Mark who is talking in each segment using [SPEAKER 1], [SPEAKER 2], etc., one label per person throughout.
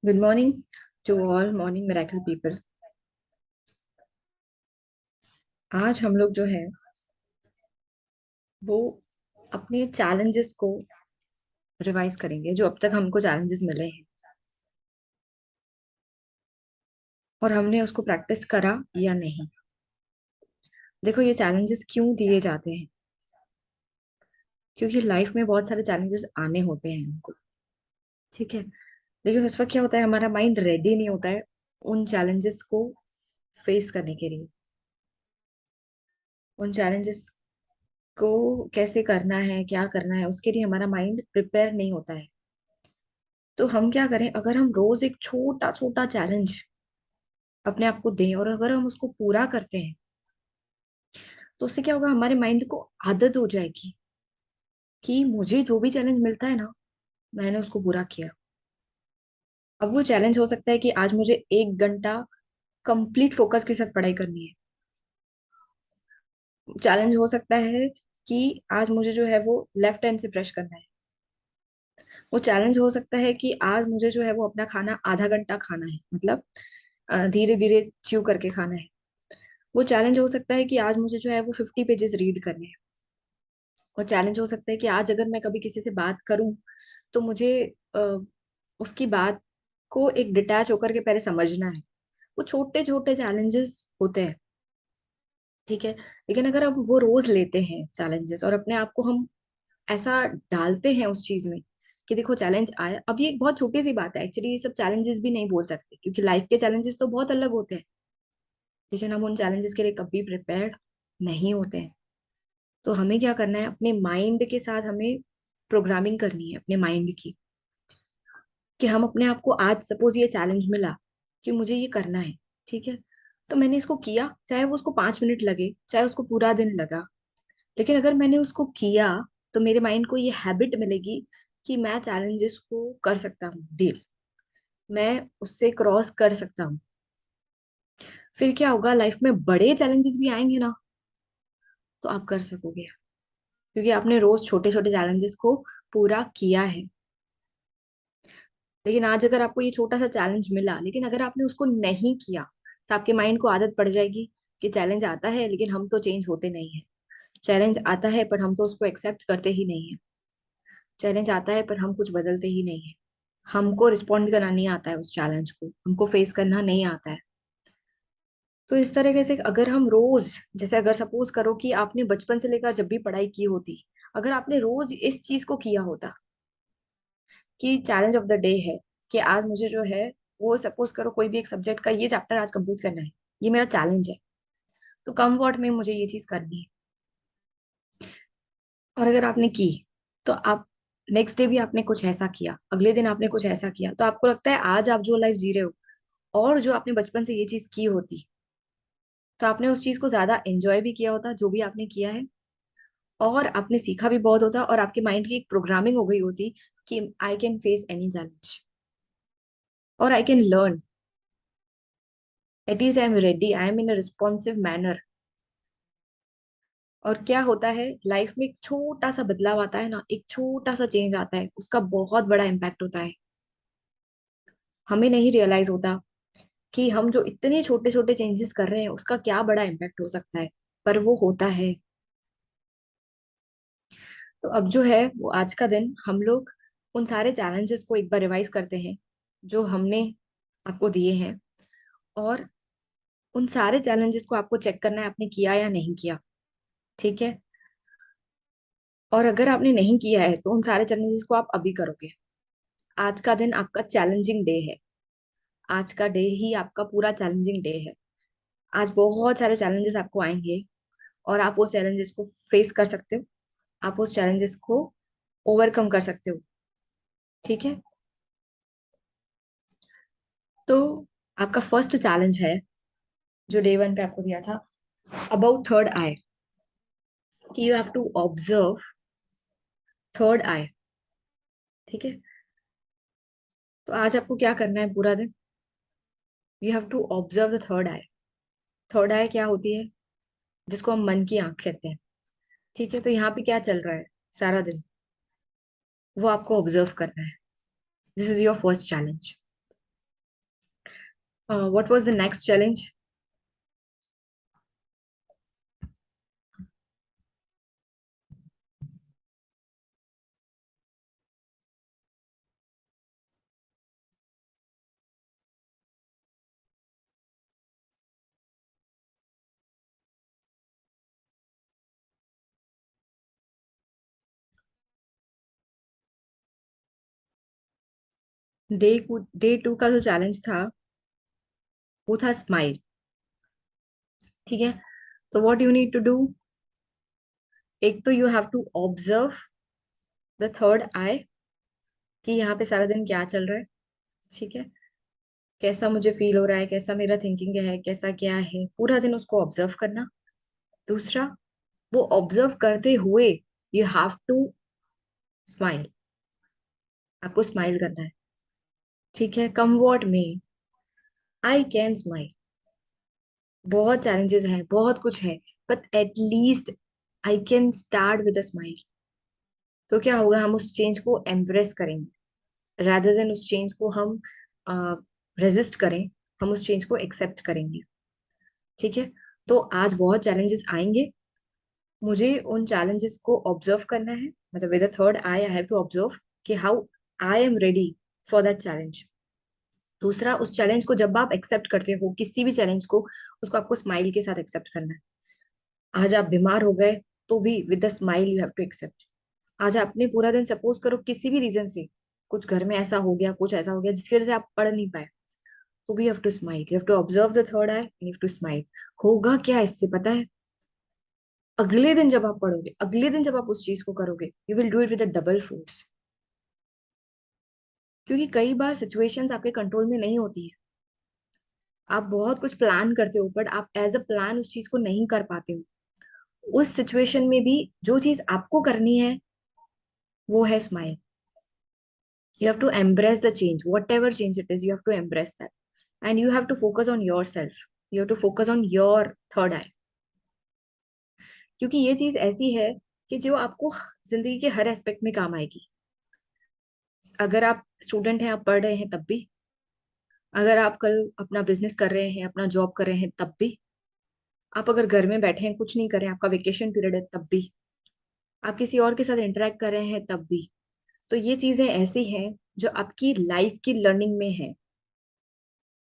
[SPEAKER 1] Good morning to all morning miracle people. आज हम लोग जो है वो अपने चैलेंजेस को रिवाइज करेंगे, जो अब तक हमको चैलेंजेस मिले हैं और हमने उसको प्रैक्टिस करा या नहीं। देखो, ये चैलेंजेस क्यों दिए जाते हैं? क्योंकि लाइफ में बहुत सारे चैलेंजेस आने होते हैं हमको। ठीक है, लेकिन उस वक्त क्या होता है, हमारा माइंड रेडी नहीं होता है उन चैलेंजेस को फेस करने के लिए। उन चैलेंजेस को कैसे करना है, क्या करना है, उसके लिए हमारा माइंड प्रिपेयर नहीं होता है। तो हम क्या करें, अगर हम रोज एक छोटा छोटा चैलेंज अपने आप को दें और अगर हम उसको पूरा करते हैं, तो उससे क्या होगा, हमारे माइंड को आदत हो जाएगी कि मुझे जो भी चैलेंज मिलता है ना, मैंने उसको पूरा किया। अब वो चैलेंज हो सकता है कि आज मुझे 1 घंटा कंप्लीट फोकस के साथ पढ़ाई करनी है। चैलेंज हो सकता है कि आज मुझे जो है वो लेफ्ट हैंड से ब्रश करना है। वो चैलेंज हो सकता है कि आज मुझे जो है वो अपना खाना आधा घंटा खाना है, मतलब धीरे धीरे च्यू करके खाना है। वो चैलेंज हो सकता है कि आज मुझे जो है वो 50 पेजेस रीड करने हैं। और चैलेंज हो सकता है कि आज अगर मैं कभी किसी से बात करूं तो मुझे अ, उसकी बात को एक डिटैच होकर के पहले समझना है। वो छोटे छोटे चैलेंजेस होते हैं। ठीक है, लेकिन अगर हम वो रोज लेते हैं चैलेंजेस और अपने आप को हम ऐसा डालते हैं उस चीज में कि देखो चैलेंज आया, अब ये एक बहुत छोटी सी बात है एक्चुअली, ये सब चैलेंजेस भी नहीं बोल सकते क्योंकि लाइफ के चैलेंजेस तो बहुत अलग होते हैं। लेकिन हम उन चैलेंजेस के लिए कभी प्रिपेयर्ड नहीं होते हैं। तो हमें क्या करना है, अपने माइंड के साथ हमें प्रोग्रामिंग करनी है अपने माइंड की, कि हम अपने आप को आज सपोज ये चैलेंज मिला कि मुझे ये करना है। ठीक है, तो मैंने इसको किया, चाहे वो उसको 5 मिनट लगे चाहे उसको पूरा दिन लगा, लेकिन अगर मैंने उसको किया तो मेरे माइंड को ये हैबिट मिलेगी कि मैं चैलेंजेस को कर सकता हूँ डील, मैं उससे क्रॉस कर सकता हूँ। फिर क्या होगा, लाइफ में बड़े चैलेंजेस भी आएंगे ना, तो आप कर सकोगे क्योंकि आपने रोज छोटे छोटे चैलेंजेस को पूरा किया है। लेकिन आज अगर आपको ये छोटा सा चैलेंज मिला, लेकिन अगर आपने उसको नहीं किया, तो आपके माइंड को आदत पड़ जाएगी कि चैलेंज आता है लेकिन हम तो चेंज होते नहीं है। चैलेंज आता है पर हम तो उसको एक्सेप्ट करते ही नहीं है। चैलेंज आता है पर हम कुछ बदलते ही नहीं है। हमको रिस्पॉन्ड करना नहीं आता है उस चैलेंज को, हमको फेस करना नहीं आता है। तो इस तरीके से अगर हम रोज, जैसे अगर सपोज करो कि आपने बचपन से लेकर जब भी पढ़ाई की होती, अगर आपने रोज इस चीज को किया होता कि चैलेंज ऑफ द डे है कि आज मुझे जो है वो सपोज करो कोई भी एक सब्जेक्ट का ये चैप्टर आज कंप्लीट करना है, ये मेरा चैलेंज है, तो कम वर्ड में मुझे ये चीज करनी है। और अगर आपने की, तो आप नेक्स्ट डे भी आपने कुछ ऐसा किया, अगले दिन आपने कुछ ऐसा किया, तो आपको लगता है आज आप जो लाइफ जी रहे हो और जो आपने बचपन से ये चीज की होती, तो आपने उस चीज को ज्यादा एंजॉय भी किया होता जो भी आपने किया है, और आपने सीखा भी बहुत होता और आपके माइंड की एक प्रोग्रामिंग हो गई होती कि I can face any challenge और I can learn, at least I am ready, I am in a responsive manner. और क्या होता है, लाइफ में एक छोटा सा बदलाव आता है ना, एक छोटा सा चेंज आता है, उसका बहुत बड़ा इम्पैक्ट होता है। हमें नहीं रियलाइज होता कि हम जो इतने छोटे छोटे चेंजेस कर रहे हैं उसका क्या बड़ा इम्पैक्ट हो सकता है, पर वो होता है। तो अब जो है वो आज का दिन हम लोग उन सारे चैलेंजेस को एक बार रिवाइज करते हैं जो हमने आपको दिए हैं, और उन सारे चैलेंजेस को आपको चेक करना है आपने किया या नहीं किया। ठीक है, और अगर आपने नहीं किया है तो उन सारे चैलेंजेस को आप अभी करोगे। आज का दिन आपका चैलेंजिंग डे है। आज का डे ही आपका पूरा चैलेंजिंग डे है। आज बहुत सारे चैलेंजेस आपको आएंगे और आप उस चैलेंजेस को फेस कर सकते हो, आप उस चैलेंजेस को ओवरकम कर सकते हो। ठीक है, तो आपका फर्स्ट चैलेंज है जो डे वन पे आपको दिया था, अबाउट थर्ड आई, कि you have to observe third eye. ठीक है, तो आज आपको क्या करना है पूरा दिन, you have to observe the third eye. Third eye क्या होती है, जिसको हम मन की आंख कहते हैं। ठीक है, तो यहाँ पे क्या चल रहा है सारा दिन, वो आपको ऑब्जर्व करना है। This is your first challenge. What was the next challenge? Day day two का जो चैलेंज था वो था स्माइल। ठीक है, तो what you need to do, एक तो you have to observe the third eye, कि यहाँ पे सारा दिन क्या चल रहा है। ठीक है, कैसा मुझे फील हो रहा है, कैसा मेरा थिंकिंग है, कैसा क्या है, पूरा दिन उसको ऑब्जर्व करना। दूसरा, वो ऑब्जर्व करते हुए यू हैव टू स्माइल, आपको स्माइल करना है। ठीक है, कम व्हाट में, आई कैन स्माइल। बहुत चैलेंजेस हैं, बहुत कुछ है, but at least I can start with a smile. तो क्या होगा, हम उस चेंज को एम्ब्रेस करेंगे, rather देन उस चेंज को हम रेजिस्ट करें, हम उस चेंज को एक्सेप्ट करेंगे। ठीक है, तो आज बहुत चैलेंजेस आएंगे, मुझे उन चैलेंजेस को ऑब्जर्व करना है, मतलब with third eye have to observe कि how I am ready for that challenge. दूसरा, उस चैलेंज को जब आप एक्सेप्ट करते हो, किसी भी चैलेंज को, उसको आपको स्माइल के साथ एक्सेप्ट करना है। आज आप बीमार हो गए तो भी with the smile you have to accept. आज आपने पूरा दिन, सपोज करो किसी भी रीजन से कुछ घर में ऐसा हो गया, कुछ ऐसा हो गया जिसकी वजह से आप पढ़ नहीं पाए, तो we have to smile, you have to observe the third eye, you have to smile. होगा क्या इससे पता है, अगले दिन जब आप पढ़ोगे, अगले दिन जब आप उस चीज को करोगे, you will do it with double force. क्योंकि कई बार सिचुएशंस आपके कंट्रोल में नहीं होती है, आप बहुत कुछ प्लान करते हो बट आप एज अ प्लान उस चीज को नहीं कर पाते हो। उस सिचुएशन में भी जो चीज आपको करनी है वो है smile. You have to embrace the change, whatever change it is, you have to embrace that, and you have to focus on yourself, you have to focus on your third eye. क्योंकि ये चीज ऐसी है कि जो आपको जिंदगी के हर एस्पेक्ट में काम आएगी। अगर आप स्टूडेंट हैं, आप पढ़ रहे हैं तब भी, अगर आप कल अपना बिजनेस कर रहे हैं, अपना जॉब कर रहे हैं तब भी, आप अगर घर में बैठे हैं कुछ नहीं कर रहे हैं, आपका वेकेशन पीरियड है तब भी, आप किसी और के साथ इंटरेक्ट कर रहे हैं तब भी। तो ये चीजें ऐसी हैं जो आपकी लाइफ की लर्निंग में है,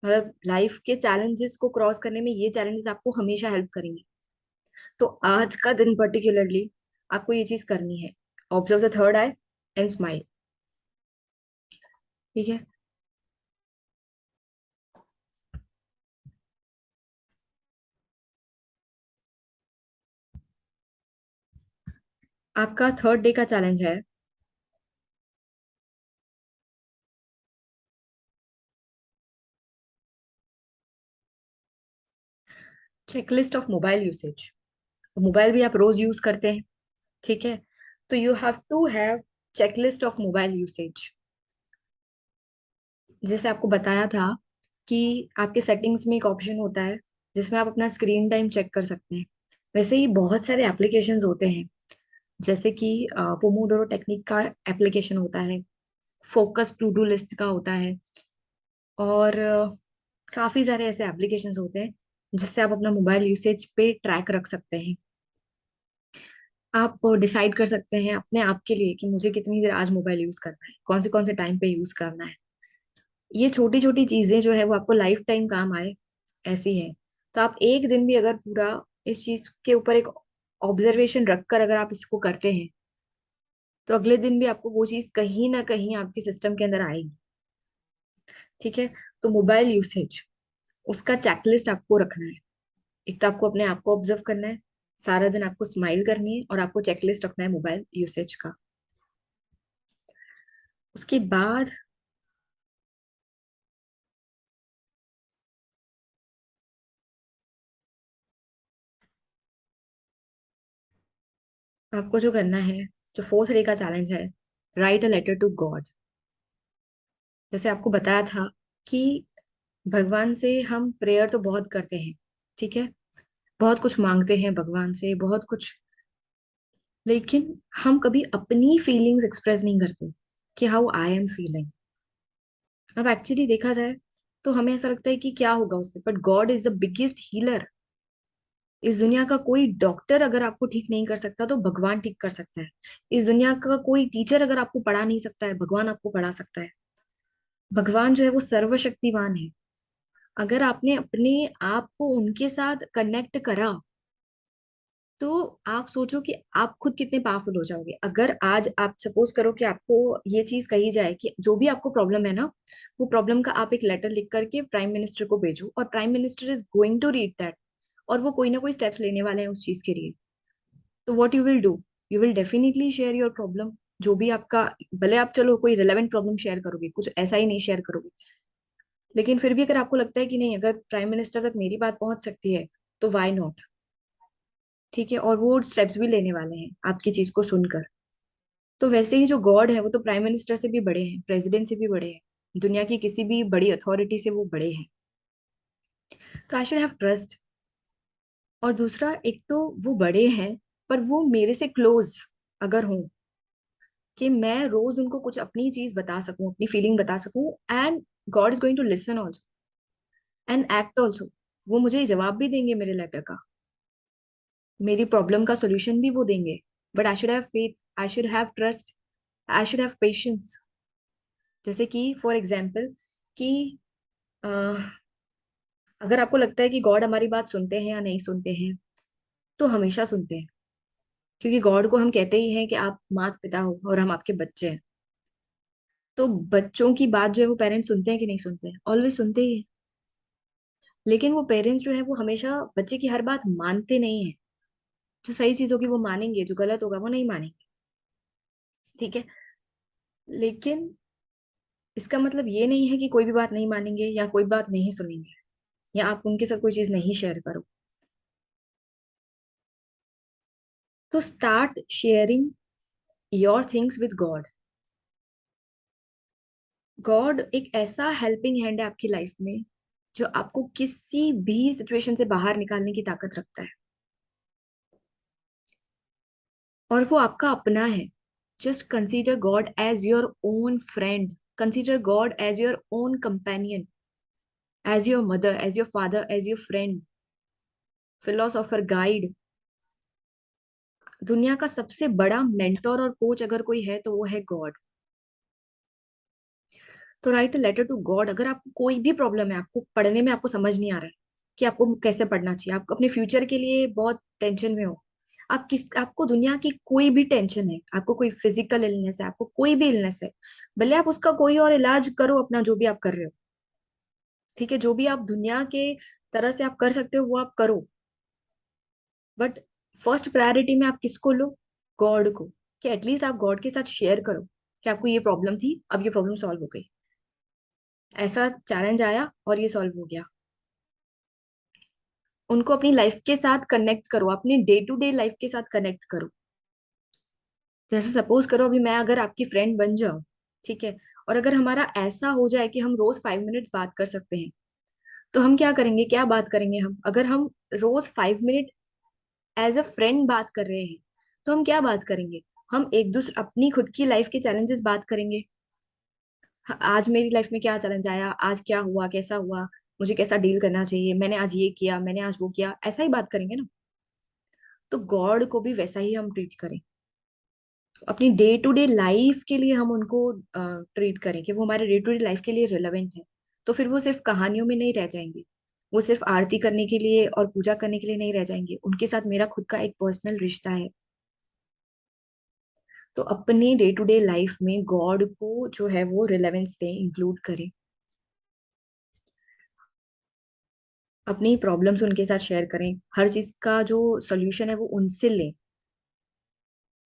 [SPEAKER 1] मतलब लाइफ के चैलेंजेस को क्रॉस करने में ये चैलेंजेस आपको हमेशा हेल्प करेंगे। तो आज का दिन पर्टिकुलरली आपको ये चीज करनी है, observe the third eye and smile. ठीक है, आपका थर्ड डे का चैलेंज है checklist of mobile usage. Mobile भी आप रोज यूज करते हैं, ठीक है, तो you have to have checklist of mobile usage. जैसे आपको बताया था कि आपके सेटिंग्स में एक ऑप्शन होता है जिसमें आप अपना स्क्रीन टाइम चेक कर सकते हैं। वैसे ही बहुत सारे एप्लीकेशंस होते हैं, जैसे कि पोमोडोरो टेक्निक का एप्लीकेशन होता है, फोकस टू डू लिस्ट का होता है, और काफी सारे ऐसे एप्लीकेशंस होते हैं जिससे आप अपना मोबाइल यूसेज पे ट्रैक रख सकते हैं। आप डिसाइड कर सकते हैं अपने आप के लिए कि मुझे कितनी देर आज मोबाइल यूज करना है, कौन से टाइम पे यूज करना है। ये छोटी छोटी चीजें जो है वो आपको लाइफ टाइम काम आए, ऐसी है। तो आप एक दिन भी अगर पूरा इस चीज के ऊपर एक ऑब्जर्वेशन रखकर अगर आप इसको करते हैं, तो अगले दिन भी आपको वो चीज कहीं ना कहीं आपके सिस्टम के अंदर आएगी। ठीक है, तो मोबाइल यूसेज, उसका चेकलिस्ट आपको रखना है। एक तो आपको अपने आप को ऑब्जर्व करना है, सारा दिन आपको स्माइल करनी है, और आपको चेकलिस्ट रखना है मोबाइल यूसेज का। उसके बाद आपको जो करना है, जो फोर्थ डे का चैलेंज है, write a letter to God. जैसे आपको बताया था कि भगवान से हम प्रेयर तो बहुत करते हैं, ठीक है, बहुत कुछ मांगते हैं भगवान से, बहुत कुछ, लेकिन हम कभी अपनी फीलिंग्स एक्सप्रेस नहीं करते कि हाउ आई एम फीलिंग। अब एक्चुअली देखा जाए तो हमें ऐसा लगता है कि क्या होगा उससे, but God is the biggest healer. इस दुनिया का कोई डॉक्टर अगर आपको ठीक नहीं कर सकता तो भगवान ठीक कर सकता है। इस दुनिया का कोई टीचर अगर आपको पढ़ा नहीं सकता है, भगवान आपको पढ़ा सकता है। भगवान जो है वो सर्वशक्तिमान है। अगर आपने अपने आप को उनके साथ कनेक्ट करा, तो आप सोचो कि आप खुद कितने पावरफुल हो जाओगे। अगर आज आप सपोज करो कि आपको ये चीज कही जाए कि जो भी आपको प्रॉब्लम है ना, वो प्रॉब्लम का आप एक लेटर लिख करके प्राइम मिनिस्टर को भेजो, और prime minister is going to read that, और वो कोई ना कोई स्टेप्स लेने वाले हैं उस चीज के लिए। तो what you will do, you will definitely share your problem. जो भी आपका, भले आप चलो कोई रिलेवेंट प्रॉब्लम शेयर करोगे, कुछ ऐसा ही नहीं शेयर करोगे, लेकिन फिर भी अगर आपको लगता है कि नहीं, अगर प्राइम मिनिस्टर तक मेरी बात पहुंच सकती है, तो वाई नॉट। ठीक है, और वो स्टेप्स भी लेने वाले हैं आपकी चीज को सुनकर। तो वैसे ही जो गॉड है वो तो प्राइम मिनिस्टर से भी बड़े हैं, प्रेसिडेंट से भी बड़े हैं, दुनिया की किसी भी बड़ी अथॉरिटी से वो बड़े हैं। तो आई शुड हैव ट्रस्ट। और दूसरा, एक तो वो बड़े हैं, पर वो मेरे से क्लोज अगर हो, कि मैं रोज उनको कुछ अपनी चीज बता सकूं, अपनी फीलिंग बता सकूं, and God is going to listen also and act also. वो मुझे जवाब भी देंगे मेरे लेटर का, मेरी प्रॉब्लम का सोल्यूशन भी वो देंगे। But I should have faith, I should have trust, I should have patience. जैसे कि फॉर एग्जाम्पल, कि अ, अगर आपको लगता है कि गॉड हमारी बात सुनते हैं या नहीं सुनते हैं, तो हमेशा सुनते हैं। क्योंकि गॉड को हम कहते ही हैं कि आप माता पिता हो और हम आपके बच्चे हैं। तो बच्चों की बात जो है वो पेरेंट्स सुनते हैं कि नहीं सुनते हैं? ऑलवेज सुनते ही हैं। लेकिन वो पेरेंट्स जो है वो हमेशा बच्चे की हर बात मानते नहीं है। जो सही चीज होगी वो मानेंगे, जो गलत होगा वो नहीं मानेंगे। ठीक है। लेकिन इसका मतलब ये नहीं है कि कोई भी बात नहीं मानेंगे या कोई बात नहीं सुनेंगे, या आप उनके साथ कोई चीज नहीं शेयर करो। तो start sharing your things with God. God एक ऐसा हेल्पिंग हैंड है आपकी लाइफ में, जो आपको किसी भी सिचुएशन से बाहर निकालने की ताकत रखता है। और वो आपका अपना है। Just consider God as your own friend, consider God as your own companion, as your mother, as your father, as your friend, philosopher, guide. दुनिया का सबसे बड़ा मेंटोर और कोच अगर कोई है तो वो है गॉड। तो write a letter to God. अगर आपको कोई भी प्रॉब्लम है, आपको पढ़ने में आपको समझ नहीं आ रहा है कि आपको कैसे पढ़ना चाहिए, आपको अपने फ्यूचर के लिए बहुत टेंशन में हो, आपको दुनिया की कोई भी टेंशन है, आपको कोई फिजिकल इलनेस है, आपको कोई भी इलनेस है, भले आप उसका कोई और इलाज करो अपना, जो भी आप कर रहे हो, ठीक है, जो भी आप दुनिया के तरह से आप कर सकते हो वो आप करो, बट फर्स्ट प्रायोरिटी में आप किसको लो? गॉड को। कि एटलीस्ट आप गॉड के साथ शेयर करो कि आपको ये प्रॉब्लम थी, अब ये प्रॉब्लम सॉल्व हो गई, ऐसा चैलेंज आया और ये सॉल्व हो गया। उनको अपनी लाइफ के साथ कनेक्ट करो, अपनी डे टू डे लाइफ के साथ कनेक्ट करो। जैसे सपोज करो अभी मैं अगर आपकी फ्रेंड बन जाऊं, ठीक है, और अगर हमारा ऐसा हो जाए कि हम रोज 5 मिनट्स बात कर सकते हैं, तो हम क्या करेंगे, क्या बात करेंगे हम? अगर हम रोज 5 मिनट एज अ फ्रेंड बात कर रहे हैं, तो हम क्या बात करेंगे? हम एक दूसरे अपनी खुद की लाइफ के चैलेंजेस बात करेंगे। आज मेरी लाइफ में क्या चैलेंज आया, आज क्या हुआ, कैसा हुआ, मुझे कैसा डील करना चाहिए, मैंने आज ये किया, मैंने आज वो किया, ऐसा ही बात करेंगे ना। तो गॉड को भी वैसा ही हम ट्रीट करें, अपनी डे टू डे लाइफ के लिए हम उनको ट्रीट करें कि वो हमारे डे टू डे लाइफ के लिए रिलेवेंट है। तो फिर वो सिर्फ कहानियों में नहीं रह जाएंगे, वो सिर्फ आरती करने के लिए और पूजा करने के लिए नहीं रह जाएंगे, उनके साथ मेरा खुद का एक पर्सनल रिश्ता है। तो अपने डे टू डे लाइफ में गॉड को जो है वो रिलेवेंस दें, इंक्लूड करें, अपनी प्रॉब्लम्स उनके साथ शेयर करें, हर चीज का जो सोल्यूशन है वो उनसे लें।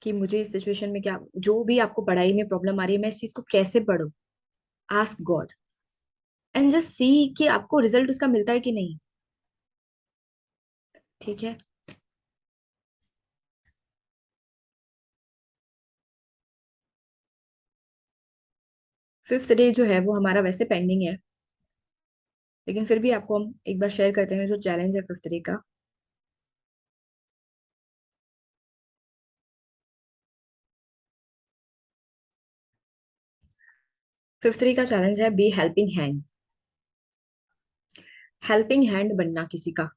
[SPEAKER 1] कि मुझे इस सिचुएशन में क्या, जो भी आपको पढ़ाई में प्रॉब्लम आ रही है, मैं इस चीज को कैसे पढूं, ask God and just see कि आपको रिजल्ट उसका मिलता है कि नहीं। ठीक है। 5th डे जो है वो हमारा वैसे पेंडिंग है, लेकिन फिर भी आपको हम एक बार शेयर करते हैं जो चैलेंज है 5th डे का। 5th डे का चैलेंज है be helping hand. Helping hand बनना किसी का,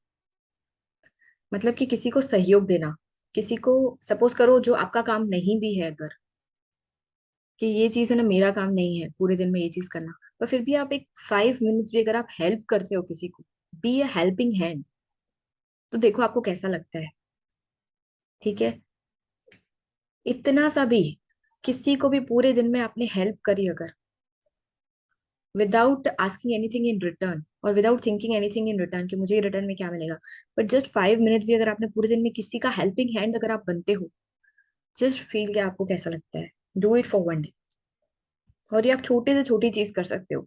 [SPEAKER 1] मतलब कि किसी को सहयोग देना, किसी को, सपोज करो जो आपका काम नहीं भी है, अगर कि ये चीज है ना, मेरा काम नहीं है पूरे दिन में ये चीज करना, पर फिर भी आप एक 5 मिनट्स भी अगर आप हेल्प करते हो किसी को, बी ए हेल्पिंग हैंड, तो देखो आपको कैसा लगता है। ठीक है, इतना सा भी, किसी को भी पूरे दिन में आपने हेल्प करी अगर, without asking anything in return और without thinking anything in return कि मुझे रिटर्न में क्या मिलेगा, बट जस्ट 5 मिनट्स भी अगर आपने पूरे दिन में किसी का हेल्पिंग हैंड अगर आप बनते हो, जस्ट फील कि आपको कैसा लगता है। डू इट फॉर 1 डे, और ये आप छोटे से छोटी चीज कर सकते हो।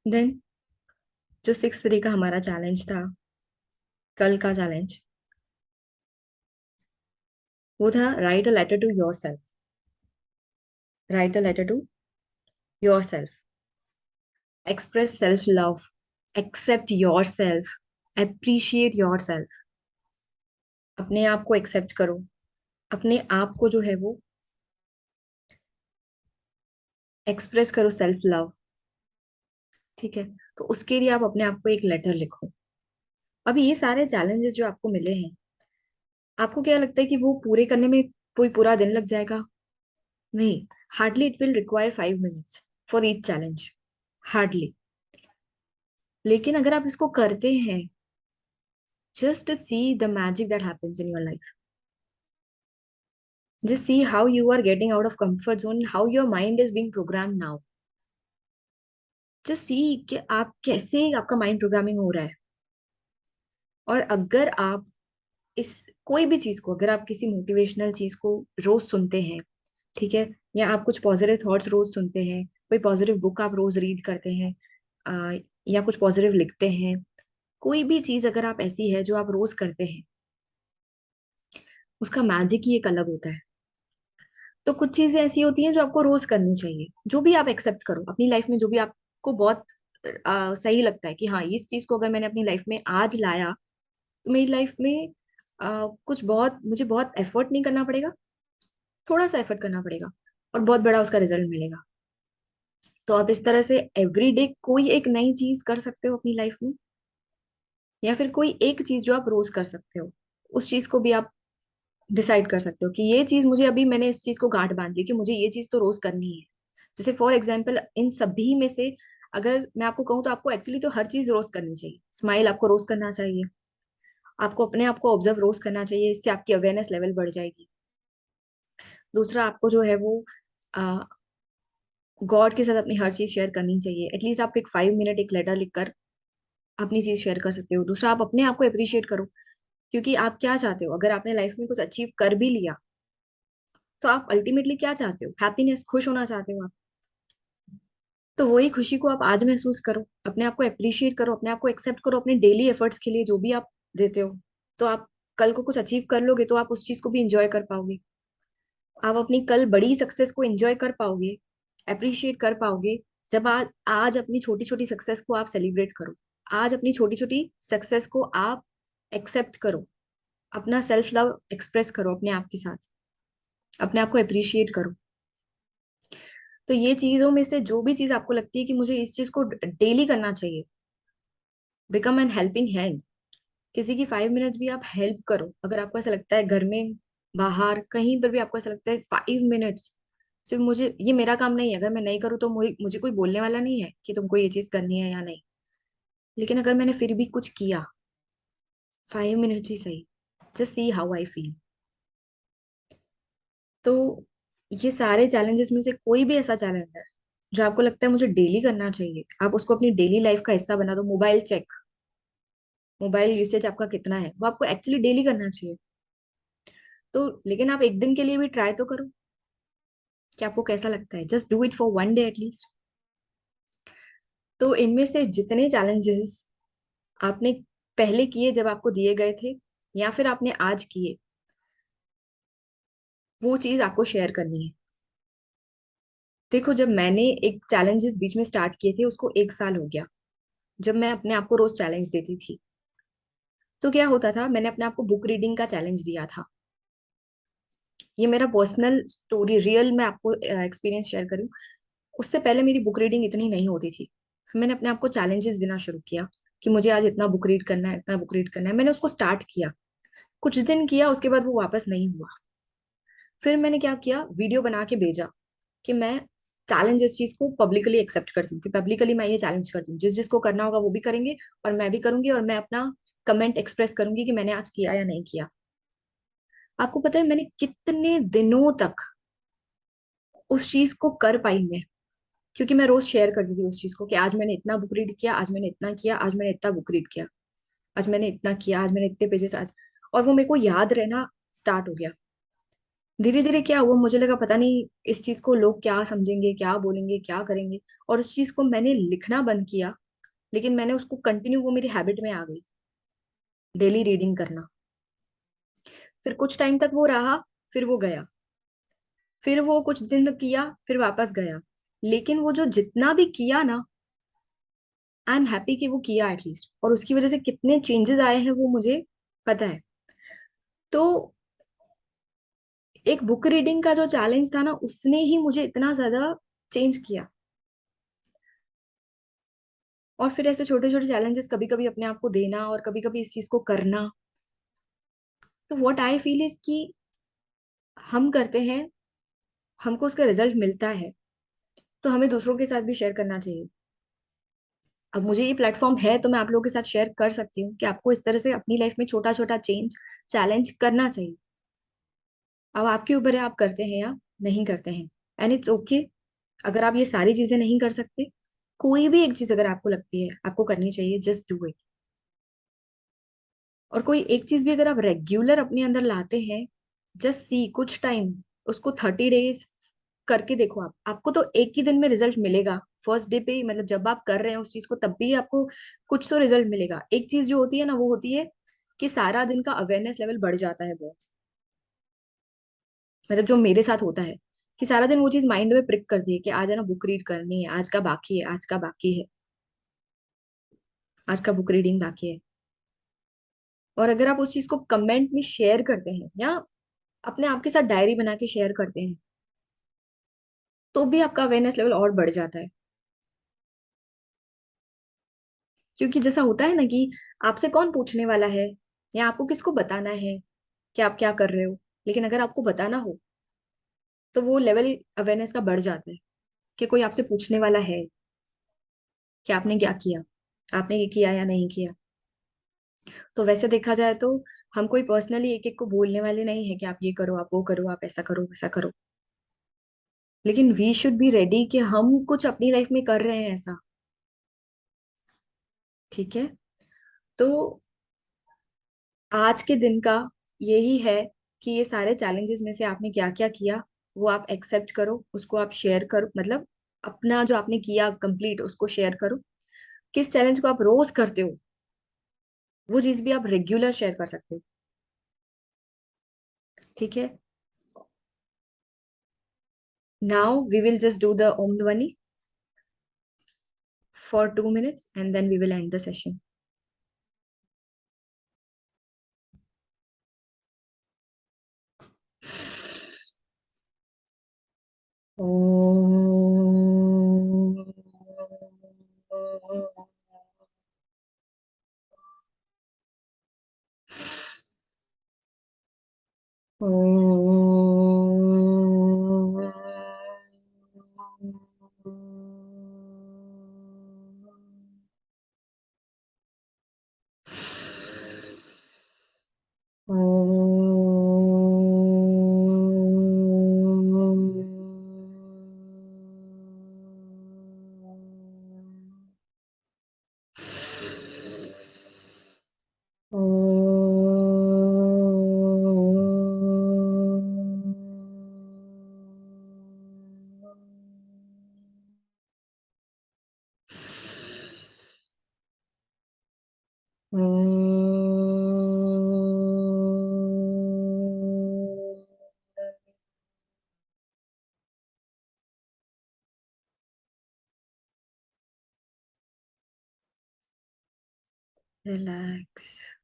[SPEAKER 1] देन जो 6 तारीख का हमारा चैलेंज था, कल का चैलेंज, वो था write a letter to yourself. Write a letter to yourself, express self love, accept yourself, appreciate yourself. अपने आप को एक्सेप्ट करो, अपने आप को जो है वो एक्सप्रेस करो, सेल्फ लव। ठीक है, तो उसके लिए आप अपने आप को एक लेटर लिखो। अभी ये सारे चैलेंजेस जो आपको मिले हैं, आपको क्या लगता है कि वो पूरे करने में कोई पूरा दिन लग जाएगा? नहीं, hardly it will require 5 minutes for each challenge, hardly. लेकिन अगर आप इसको करते हैं, just see the magic that happens in your life. Just see how you are getting out of comfort zone, how your mind is being program now. Just see कि आप कैसे आपका माइंड प्रोग्रामिंग हो रहा है। और अगर आप इस कोई भी चीज को, अगर आप किसी मोटिवेशनल चीज को रोज सुनते हैं, ठीक है, या आप कुछ पॉजिटिव थॉट्स रोज सुनते हैं, कोई पॉजिटिव बुक आप रोज रीड करते हैं, या कुछ पॉजिटिव लिखते हैं, कोई भी चीज अगर आप ऐसी है जो आप रोज करते हैं, उसका मैजिक ही एक अलग होता है। तो कुछ चीजें ऐसी होती हैं जो आपको रोज करनी चाहिए, जो भी आप एक्सेप्ट करो अपनी लाइफ में, जो भी आपको बहुत सही लगता है कि हाँ, इस चीज को अगर मैंने अपनी लाइफ में आज लाया, तो मेरी लाइफ में कुछ बहुत, मुझे बहुत एफर्ट नहीं करना पड़ेगा, थोड़ा सा एफर्ट करना पड़ेगा और बहुत बड़ा उसका रिजल्ट मिलेगा। तो आप इस तरह से एवरीडे कोई एक नई चीज कर सकते हो अपनी लाइफ में, या फिर कोई एक चीज जो आप रोज कर सकते हो, उस चीज को भी आप डिसाइड कर सकते हो कि ये चीज मुझे, अभी मैंने इस चीज को गांठ बांध ली कि मुझे ये चीज तो रोज करनी है। जैसे फॉर एग्जाम्पल, इन सभी में से अगर मैं आपको कहूँ, तो आपको एक्चुअली तो हर चीज रोज करनी चाहिए। स्माइल आपको रोज करना चाहिए, आपको अपने आप को ऑब्जर्व रोज करना चाहिए, इससे आपकी अवेयरनेस लेवल बढ़ जाएगी। दूसरा, आपको जो है वो गॉड के साथ अपनी हर चीज शेयर करनी चाहिए। एटलीस्ट आप एक 5 मिनट एक लेटर लिखकर अपनी चीज शेयर कर सकते हो। दूसरा, आप अपने आप को अप्रिशिएट करो, क्योंकि आप क्या चाहते हो, अगर आपने लाइफ में कुछ अचीव कर भी लिया, तो आप अल्टीमेटली क्या चाहते हो? हैप्पीनेस, खुश होना चाहते हो आप। तो वही खुशी को आप आज महसूस करो, अपने आप को अप्रिशिएट करो, अपने आप को एक्सेप्ट करो, अपने डेली एफर्ट्स के लिए जो भी आप देते हो। तो आप कल को कुछ अचीव कर लोगे, तो आप उस चीज को भी इंजॉय कर पाओगे। आप अपनी कल बड़ी सक्सेस को एंजॉय कर पाओगे, अप्रिशिएट कर पाओगे, जब आज आज अपनी छोटी छोटी सक्सेस को आप सेलिब्रेट करो। आज अपनी छोटी छोटी सक्सेस को आप एक्सेप्ट करो, अपना सेल्फ लव एक्सप्रेस करो अपने आप के साथ, अपने आप को अप्रिशिएट करो। तो ये चीजों में से जो भी चीज आपको लगती है कि मुझे इस चीज को डेली करना चाहिए, बिकम एन हेल्पिंग हैंड। किसी की 5 मिनट्स भी आप हेल्प करो। अगर आपको ऐसा लगता है घर में, बाहर कहीं पर भी आपको ऐसा लगता है 5 मिनट्स, सिर्फ मुझे, ये मेरा काम नहीं है, अगर मैं नहीं करूँ तो मुझे कोई बोलने वाला नहीं है कि तुमको ये चीज करनी है या नहीं, लेकिन अगर मैंने फिर भी कुछ किया, 5 मिनट्स ही सही, just see how I feel. तो ये सारे चैलेंजेस में से कोई भी ऐसा चैलेंज है जो आपको लगता है मुझे डेली करना चाहिए, आप उसको अपनी डेली लाइफ का हिस्सा बना दो। मोबाइल चेक, मोबाइल यूसेज आपका कितना है, वो आपको एक्चुअली डेली करना चाहिए। तो लेकिन आप एक दिन के लिए भी ट्राई तो करो कि आपको कैसा लगता है। Just do it for 1 day at least. तो इनमें से जितने चैलेंजेस आपने पहले किए जब आपको दिए गए थे, या फिर आपने आज किए, वो चीज आपको शेयर करनी है। देखो, जब मैंने एक चैलेंजेस बीच में स्टार्ट किए थे, उसको 1 साल हो गया, जब मैं अपने आप को रोज चैलेंज देती थी। तो क्या होता था, मैंने अपने आप को बुक रीडिंग का चैलेंज दिया था। ये मेरा पर्सनल स्टोरी, रियल मैं आपको एक्सपीरियंस शेयर करूं। उससे पहले मेरी बुक रीडिंग इतनी नहीं होती थी। फिर मैंने अपने आप को चैलेंजेस देना शुरू किया कि मुझे आज इतना बुक रीड करना है, इतना बुक रीड करना है। मैंने उसको स्टार्ट किया, कुछ दिन किया, उसके बाद वो वापस नहीं हुआ। फिर मैंने क्या किया, वीडियो बना के भेजा कि मैं चैलेंज इस चीज को पब्लिकली एक्सेप्ट करती हूँ, कि पब्लिकली मैं ये चैलेंज करती हूँ, जिस जिसको करना होगा वो भी करेंगे और मैं भी करूंगी, और मैं अपना कमेंट एक्सप्रेस करूंगी कि मैंने आज किया या नहीं किया। आपको पता है मैंने कितने दिनों तक उस चीज को कर पाई मैं, क्योंकि मैं रोज शेयर करती थी उस चीज को कि आज मैंने इतना बुक रीड किया, आज मैंने इतना किया, आज मैंने इतना बुक रीड किया, आज मैंने इतना किया, आज मैंने इतने पेजेस आज। और वो मेरे को याद रहना स्टार्ट हो गया। धीरे धीरे क्या हुआ, मुझे लगा पता नहीं इस चीज को लोग क्या समझेंगे, क्या बोलेंगे, क्या करेंगे। और उस चीज को मैंने लिखना बंद किया, लेकिन मैंने उसको कंटिन्यू, वो मेरी हैबिट में आ गई, डेली रीडिंग करना। फिर कुछ टाइम तक वो रहा, फिर वो गया, फिर वो कुछ दिन तक किया, फिर वापस गया। लेकिन वो जो जितना भी किया ना, आई एम हैप्पी कि वो किया एटलीस्ट, और उसकी वजह से कितने चेंजेस आए हैं वो मुझे पता है। तो एक बुक रीडिंग का जो चैलेंज था ना, उसने ही मुझे इतना ज्यादा चेंज किया। और फिर ऐसे छोटे छोटे चैलेंजेस कभी कभी अपने आप को देना, और कभी कभी इस चीज को करना। तो व्हाट आई फील इज कि हम करते हैं, हमको उसका रिजल्ट मिलता है, तो हमें दूसरों के साथ भी शेयर करना चाहिए। अब मुझे ये प्लेटफॉर्म है तो मैं आप लोगों के साथ शेयर कर सकती हूँ कि आपको इस तरह से अपनी लाइफ में छोटा छोटा चेंज, चैलेंज करना चाहिए। अब आपके ऊपर है, आप करते हैं या नहीं करते हैं, एंड इट्स ओके। अगर आप ये सारी चीजें नहीं कर सकते, कोई भी एक चीज अगर आपको लगती है आपको करनी चाहिए, जस्ट डू इट। और कोई एक चीज भी अगर आप रेगुलर अपने अंदर लाते हैं, जस्ट सी, कुछ टाइम, उसको 30 डेज करके देखो। आप, आपको तो एक ही दिन में रिजल्ट मिलेगा, फर्स्ट डे पे ही, मतलब जब आप कर रहे हैं उस चीज को तब भी आपको कुछ तो रिजल्ट मिलेगा। एक चीज जो होती है ना, वो होती है कि सारा दिन का अवेयरनेस लेवल बढ़ जाता है बहुत। मतलब जो मेरे साथ होता है कि सारा दिन वो चीज माइंड में प्रिक करती है कि आज है ना बुक रीड करनी है, आज का बाकी है, आज का बाकी है, आज का बुक रीडिंग बाकी है। और अगर आप उस चीज को कमेंट में शेयर करते हैं, या अपने आप के साथ डायरी बना के शेयर करते हैं, तो भी आपका अवेयरनेस लेवल और बढ़ जाता है। क्योंकि जैसा होता है ना कि आपसे कौन पूछने वाला है, या आपको किसको बताना है कि आप क्या कर रहे हो। लेकिन अगर आपको बताना हो, तो वो लेवल अवेयरनेस का बढ़ जाता है कि कोई आपसे पूछने वाला है कि आपने क्या किया, आपने ये किया या नहीं किया। तो वैसे देखा जाए तो हम कोई पर्सनली एक एक को बोलने वाले नहीं है कि आप ये करो, आप वो करो, आप ऐसा करो, वैसा करो। लेकिन वी शुड बी रेडी कि हम कुछ अपनी लाइफ में कर रहे हैं ऐसा। ठीक है। तो आज के दिन का यही है कि ये सारे चैलेंजेस में से आपने क्या क्या किया, वो आप एक्सेप्ट करो, उसको आप शेयर करो, मतलब अपना जो आपने किया कंप्लीट उसको शेयर करो। किस चैलेंज को आप रोज करते हो, वो चीज भी आप रेगुलर शेयर कर सकते हो। ठीक है। Now we will just do the Om dhwani for 2 minutes, and then we will end the session. Relax.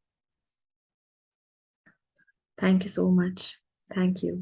[SPEAKER 1] Thank you so much. Thank you.